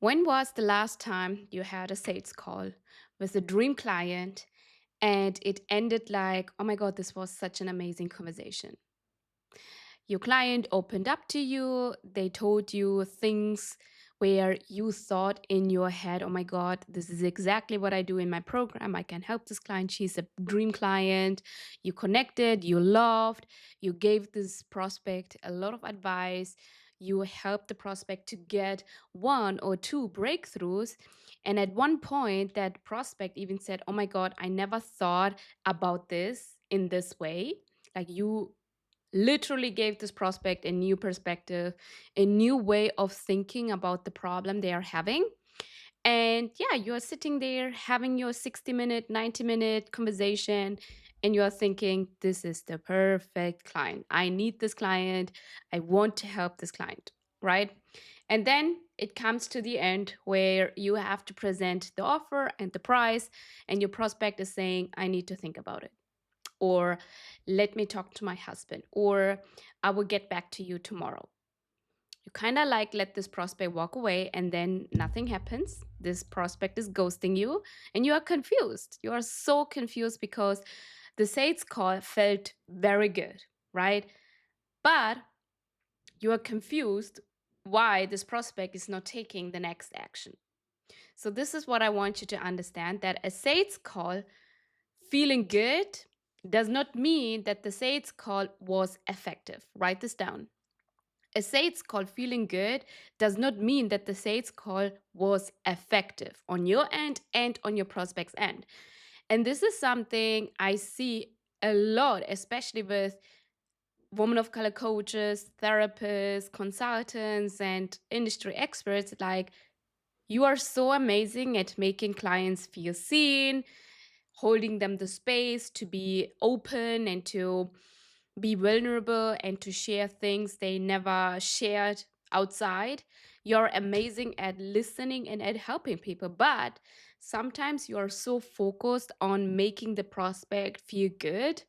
When was the last time you had a sales call with a dream client and it ended like, oh my God, this was such an amazing conversation? Your client opened up to you, they told you things where you thought in your head, oh my God, this is exactly what I do in my program. I can help this client. She's a dream client. You connected, you loved, you gave this prospect a lot of advice. You helped the prospect to get one or two breakthroughs. And at one point, that prospect even said, oh my God, I never thought about this in this way. Like you literally gave this prospect a new perspective, a new way of thinking about the problem they are having. And yeah, you're sitting there having your 60-minute, 90-minute conversation, and you're thinking, this is the perfect client. I need this client. I want to help this client, right? And then it comes to the end where you have to present the offer and the price, and your prospect is saying, I need to think about it, or let me talk to my husband, or I will get back to you tomorrow. You kind of like let this prospect walk away, and then nothing happens. This prospect is ghosting you and you are confused. You are so confused because the sales call felt very good, right? But you are confused why this prospect is not taking the next action. So this is what I want you to understand, that a sales call feeling good does not mean that the sales call was effective. Write this down. A sales call feeling good does not mean that the sales call was effective on your end and on your prospect's end. And this is something I see a lot, especially with women of color coaches, therapists, consultants, and industry experts. Like, you are so amazing at making clients feel seen, holding them the space to be open and to be vulnerable and to share things they never shared outside. You're amazing at listening and at helping people, but sometimes you are so focused on making the prospect feel good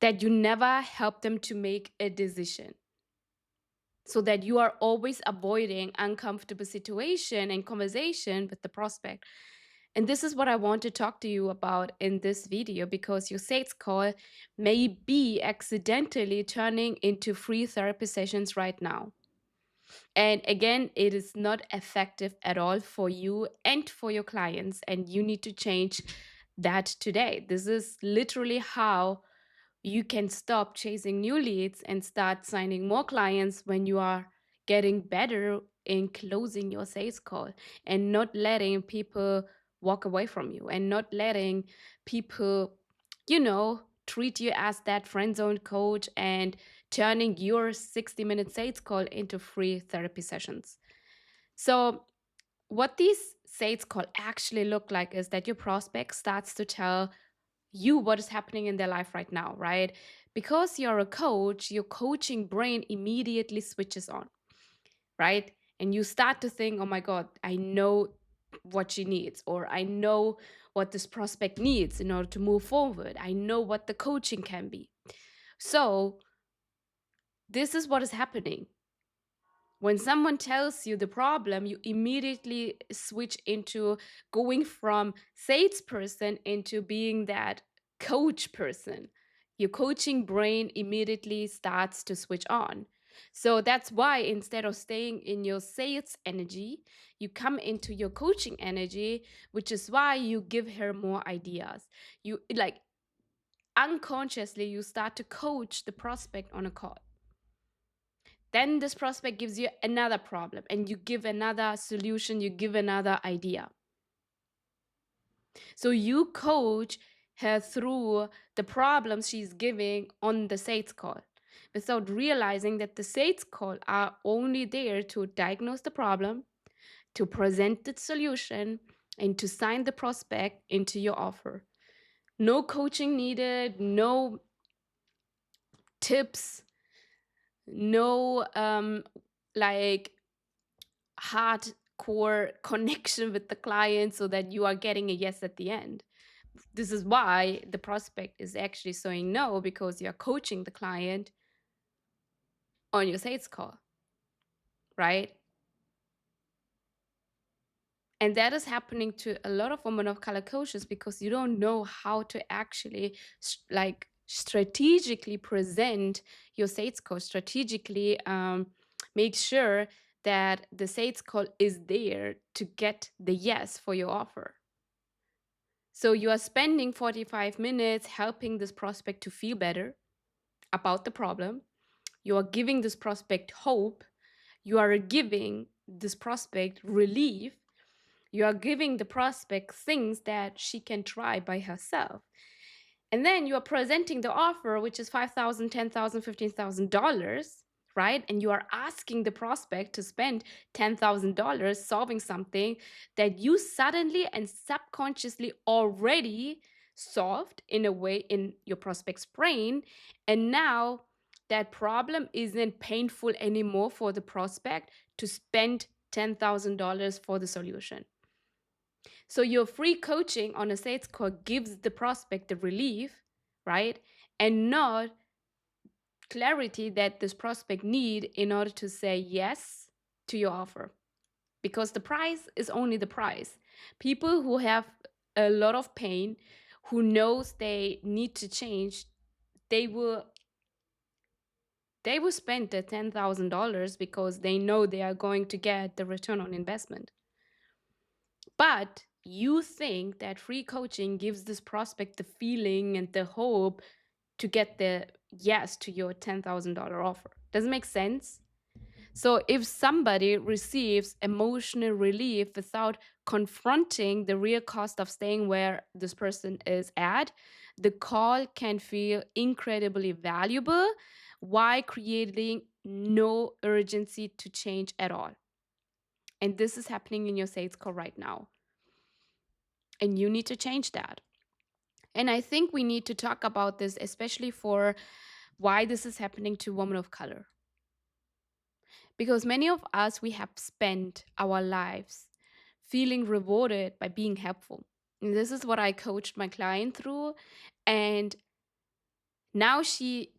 that you never help them to make a decision. So that you are always avoiding uncomfortable situation and conversation with the prospect. And this is what I want to talk to you about in this video, because your sales call may be accidentally turning into free therapy sessions right now. And again, it is not effective at all for you and for your clients. And you need to change that today. This is literally how you can stop chasing new leads and start signing more clients when you are getting better in closing your sales call, and not letting people walk away from you, and not letting people, treat you as that friend zone coach and turning your 60-minute sales call into free therapy sessions. So what these sales call actually look like is that your prospect starts to tell you what is happening in their life right now, right? Because you're a coach, your coaching brain immediately switches on, right? And you start to think, oh my God, I know what she needs, or I know what this prospect needs in order to move forward. I know what the coaching can be. So, this is what is happening. When someone tells you the problem, you immediately switch into going from salesperson into being that coach person. Your coaching brain immediately starts to switch on. So that's why instead of staying in your sales energy, you come into your coaching energy, which is why you give her more ideas. You like unconsciously, you start to coach the prospect on a call. Then this prospect gives you another problem and you give another solution, you give another idea. So you coach her through the problems she's giving on the sales call, without realizing that the sales call are only there to diagnose the problem, to present the solution, and to sign the prospect into your offer. No coaching needed, no tips, no like hardcore connection with the client so that you are getting a yes at the end. This is why the prospect is actually saying no, because you're coaching the client on your sales call, right? And that is happening to a lot of women of color coaches because you don't know how to actually like strategically present your sales call, strategically make sure that the sales call is there to get the yes for your offer. So you are spending 45 minutes helping this prospect to feel better about the problem. You are giving this prospect hope. You are giving this prospect relief. You are giving the prospect things that she can try by herself. And then you are presenting the offer, which is $5,000, $10,000, $15,000, right? And you are asking the prospect to spend $10,000 solving something that you suddenly and subconsciously already solved in a way in your prospect's brain. And now that problem isn't painful anymore for the prospect to spend $10,000 for the solution. So your free coaching on a sales call gives the prospect the relief, right? And not clarity that this prospect need in order to say yes to your offer. Because the price is only the price. People who have a lot of pain, who knows they need to change, they will spend the $10,000 because they know they are going to get the return on investment. But you think that free coaching gives this prospect the feeling and the hope to get the yes to your $10,000 offer. Does it make sense? So if somebody receives emotional relief without confronting the real cost of staying where this person is at, the call can feel incredibly valuable while creating no urgency to change at all. And this is happening in your sales call right now. And you need to change that. And I think we need to talk about this, especially for why this is happening to women of color. Because many of us, we have spent our lives feeling rewarded by being helpful. And this is what I coached my client through. And now she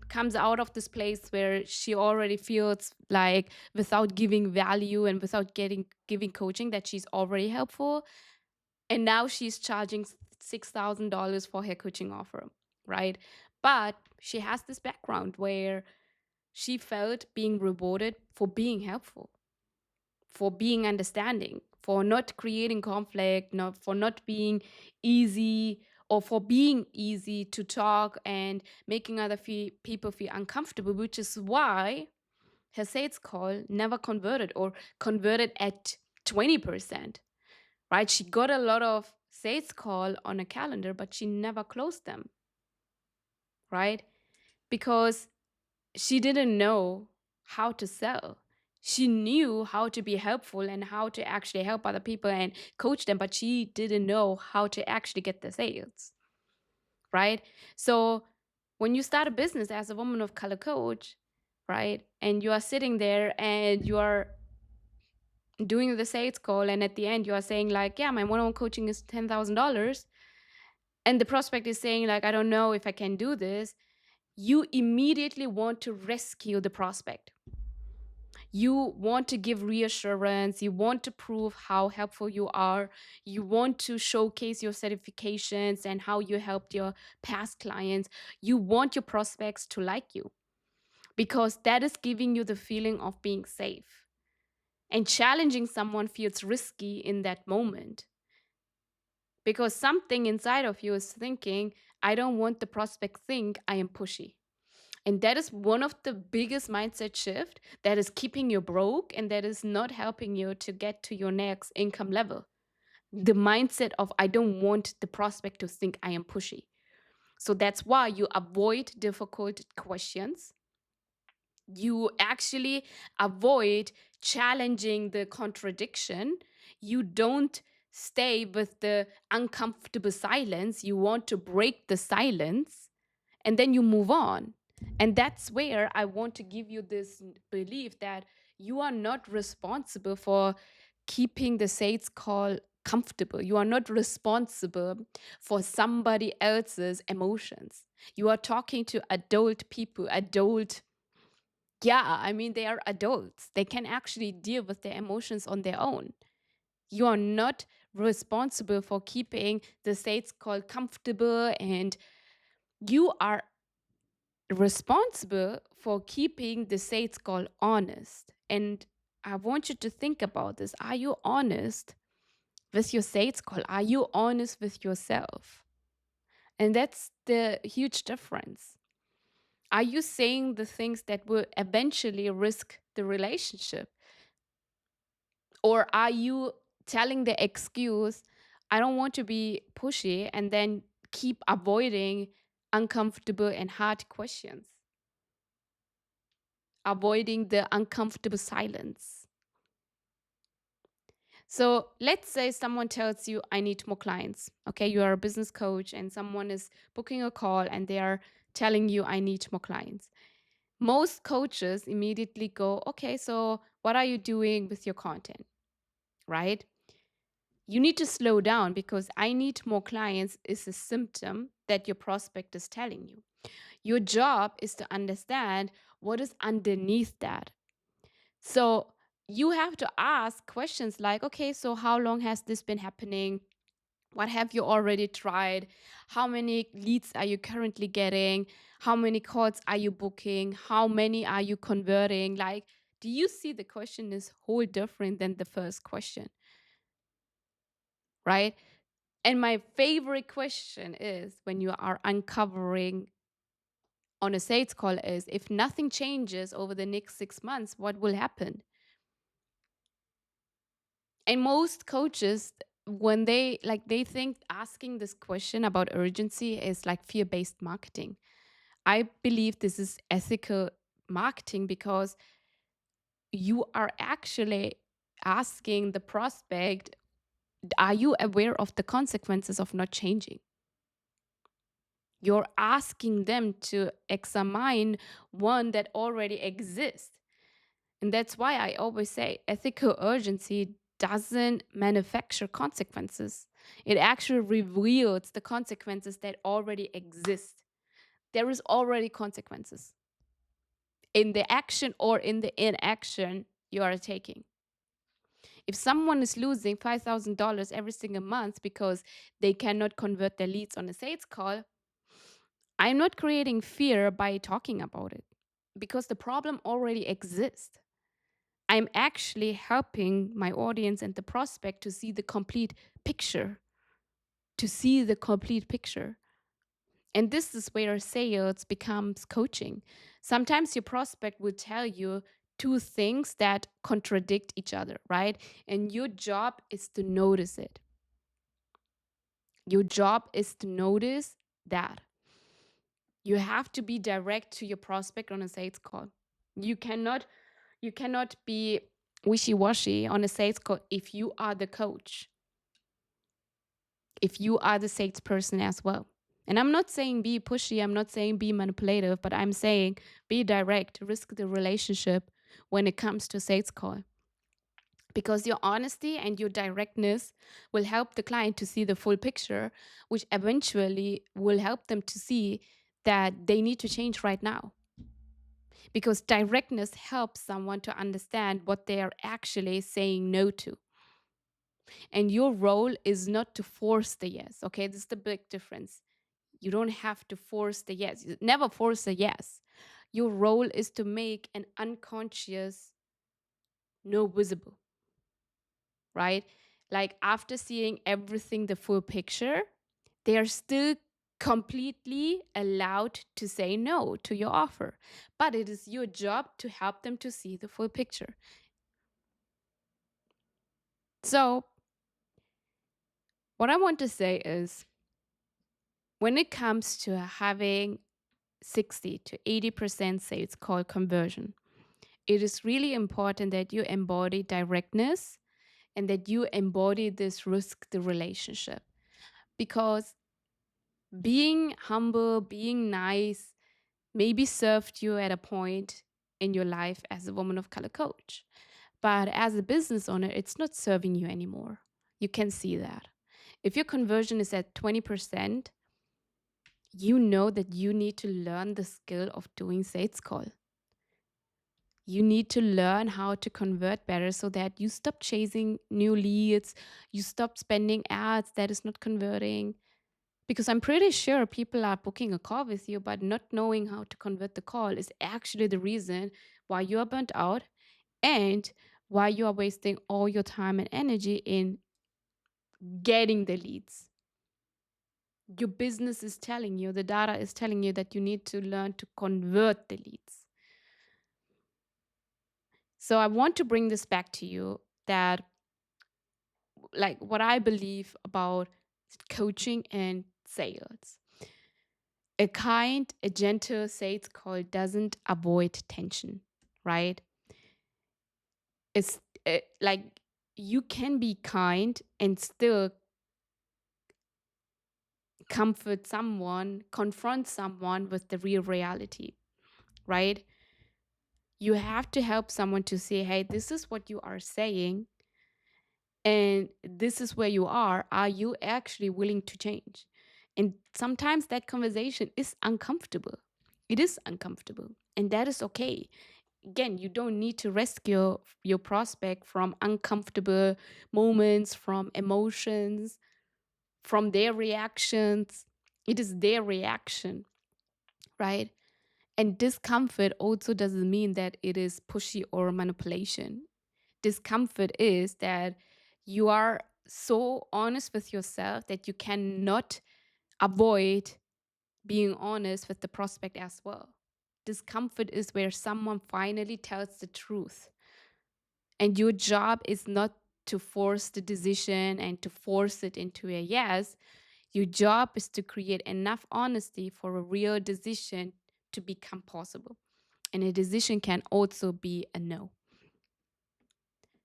comes out of this place where she already feels like without giving value and without giving coaching that she's already helpful. And now she's charging $6,000 for her coaching offer, right? But she has this background where she felt being rewarded for being helpful, for being understanding, for not creating conflict, for not being easy, or for being easy to talk and making other people feel uncomfortable, which is why her sales call never converted or converted at 20%, right? She got a lot of sales call on a calendar, but she never closed them, right? Because she didn't know how to sell. She knew how to be helpful and how to actually help other people and coach them, but she didn't know how to actually get the sales, right? So when you start a business as a woman of color coach, right, and you are sitting there and you are doing the sales call, and at the end you are saying like, yeah, my one-on-one coaching is $10,000, and the prospect is saying like, I don't know if I can do this, you immediately want to rescue the prospect. You want to give reassurance. You want to prove how helpful you are. You want to showcase your certifications and how you helped your past clients. You want your prospects to like you because that is giving you the feeling of being safe. And challenging someone feels risky in that moment because something inside of you is thinking, I don't want the prospect think I am pushy. And that is one of the biggest mindset shift that is keeping you broke and that is not helping you to get to your next income level. The mindset of I don't want the prospect to think I am pushy. So that's why you avoid difficult questions. You actually avoid challenging the contradiction. You don't stay with the uncomfortable silence. You want to break the silence and then you move on. And that's where I want to give you this belief that you are not responsible for keeping the sales call comfortable. You are not responsible for somebody else's emotions. You are talking to adult people, yeah, I mean, they are adults. They can actually deal with their emotions on their own. You are not responsible for keeping the sales call comfortable, and you are responsible for keeping the sales call honest. And I want you to think about this. Are you honest with your sales call? Are you honest with yourself? And that's the huge difference. Are you saying the things that will eventually risk the relationship? Or are you telling the excuse, I don't want to be pushy, and then keep avoiding uncomfortable and hard questions, avoiding the uncomfortable silence? So let's say someone tells you, I need more clients. Okay, you are a business coach, and someone is booking a call and they are telling you, I need more clients. Most coaches immediately go, okay, so what are you doing with your content? Right? You need to slow down, because I need more clients is a symptom that your prospect is telling you. Your job is to understand what is underneath that. So you have to ask questions like, okay, so how long has this been happening? What have you already tried? How many leads are you currently getting? How many calls are you booking? How many are you converting? Like, do you see the question is whole different than the first question, right? And my favorite question is when you are uncovering on a sales call is, if nothing changes over the next 6 months, what will happen? And most coaches, when they think asking this question about urgency is like fear-based marketing. I believe this is ethical marketing, because you are actually asking the prospect, are you aware of the consequences of not changing? You're asking them to examine one that already exists. And that's why I always say ethical urgency doesn't manufacture consequences. It actually reveals the consequences that already exist. There is already consequences in the action or in the inaction you are taking. If someone is losing $5,000 every single month because they cannot convert their leads on a sales call, I'm not creating fear by talking about it, because the problem already exists. I'm actually helping my audience and the prospect to see the complete picture, to see the complete picture. And this is where sales becomes coaching. Sometimes your prospect will tell you two things that contradict each other, right? And your job is to notice it. Your job is to notice that. You have to be direct to your prospect on a sales call. You cannot you cannot be wishy-washy on a sales call if you are the coach, if you are the salesperson as well. And I'm not saying be pushy, I'm not saying be manipulative, but I'm saying be direct, risk the relationship when it comes to sales call. Because your honesty and your directness will help the client to see the full picture, which eventually will help them to see that they need to change right now. Because directness helps someone to understand what they are actually saying no to. And your role is not to force the yes. Okay, this is the big difference. You don't have to force the yes. You never force a yes. Your role is to make an unconscious no visible, right? Like after seeing everything, the full picture, they are still completely allowed to say no to your offer. But it is your job to help them to see the full picture. So, what I want to say is, when it comes to having 60 to 80% sales call conversion, it is really important that you embody directness and that you embody this risk the relationship. Because being humble, being nice, maybe served you at a point in your life as a woman of color coach. But as a business owner, it's not serving you anymore. You can see that. If your conversion is at 20%, you know that you need to learn the skill of doing sales call. You need to learn how to convert better so that you stop chasing new leads, you stop spending ads that is not converting. Because I'm pretty sure people are booking a call with you, but not knowing how to convert the call is actually the reason why you are burnt out and why you are wasting all your time and energy in getting the leads. Your business is telling you, the data is telling you that you need to learn to convert the leads. So I want to bring this back to you that, like, what I believe about coaching and sales. A kind, a gentle sales call doesn't avoid tension, right? It's like you can be kind and still comfort someone, confront someone with the real reality, right? You have to help someone to say, hey, this is what you are saying, and this is where you are. Are you actually willing to change? And sometimes that conversation is uncomfortable. It is uncomfortable, and that is okay. Again, you don't need to rescue your prospect from uncomfortable moments, from emotions, from their reactions. It is their reaction, right? And discomfort also doesn't mean that it is pushy or manipulation. Discomfort is that you are so honest with yourself that you cannot avoid being honest with the prospect as well. Discomfort is where someone finally tells the truth. And your job is not to force the decision and to force it into a yes. Your job is to create enough honesty for a real decision to become possible. And a decision can also be a no.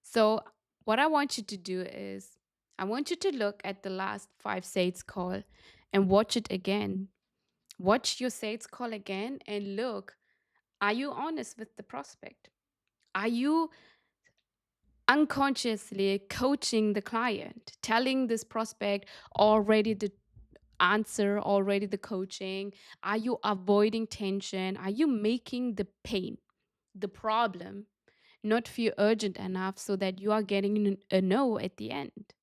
So, what I want you to do is, I want you to look at the last 5 sales call and watch it again. Watch your sales call again and look, are you honest with the prospect? Are you unconsciously coaching the client, telling this prospect already the answer, already the coaching? Are you avoiding tension? Are you making the pain, the problem, not feel urgent enough so that you are getting a no at the end?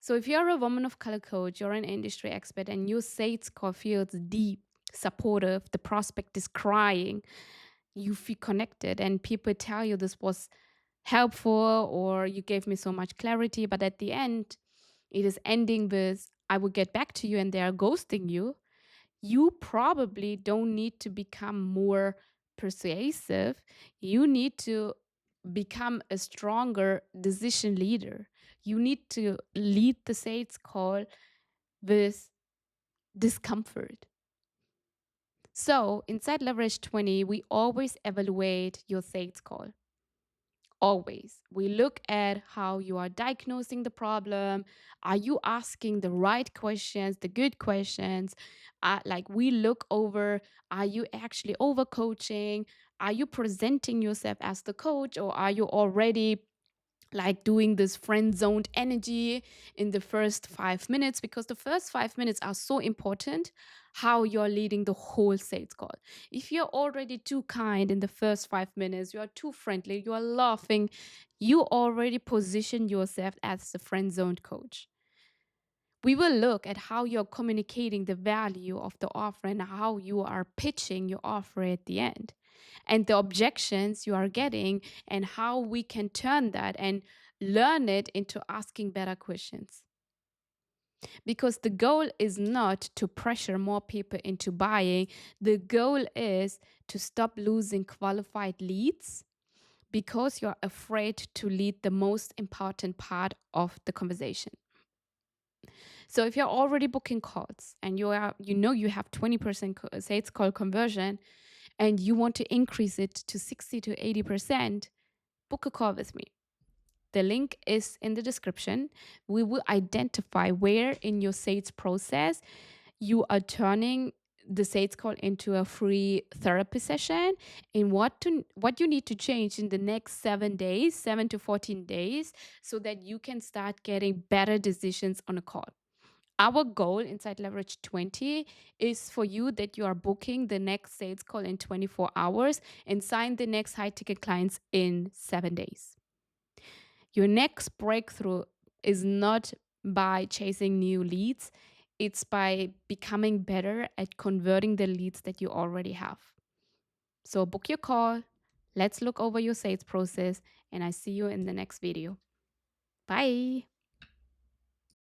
So if you're a woman of color coach, you're an industry expert, and your sales call feels deep, supportive, the prospect is crying, you feel connected, and people tell you this was helpful or you gave me so much clarity, but at the end, it is ending with, I will get back to you, and they are ghosting you. You probably don't need to become more persuasive. You need to become a stronger decision leader. You need to lead the sales call with discomfort. So, inside Leverage 20, we always evaluate your sales call. Always. We look at how you are diagnosing the problem. Are you asking the right questions, the good questions? Like we look over, are you actually over coaching? Are you presenting yourself as the coach, or are you already like doing this friend zoned energy in the first 5 minutes? Because the first 5 minutes are so important, how you're leading the whole sales call. If you're already too kind in the first 5 minutes, you are too friendly, you are laughing, you already position yourself as the friend zoned coach. We will look at how you're communicating the value of the offer and how you are pitching your offer at the end, and the objections you are getting, and how we can turn that and learn it into asking better questions. Because the goal is not to pressure more people into buying, the goal is to stop losing qualified leads because you're afraid to lead the most important part of the conversation. So if you're already booking calls and you have 20% sales call conversion and you want to increase it to 60 to 80%, book a call with me. The link is in the description. We will identify where in your sales process you are turning the sales call into a free therapy session, and what you need to change in the next 7 days, 7 to 14 days, so that you can start getting better decisions on a call. Our goal inside Leverage 20 is for you that you are booking the next sales call in 24 hours and sign the next high ticket clients in 7 days. Your next breakthrough is not by chasing new leads, it's by becoming better at converting the leads that you already have. So book your call. Let's look over your sales process, and I see you in the next video. Bye.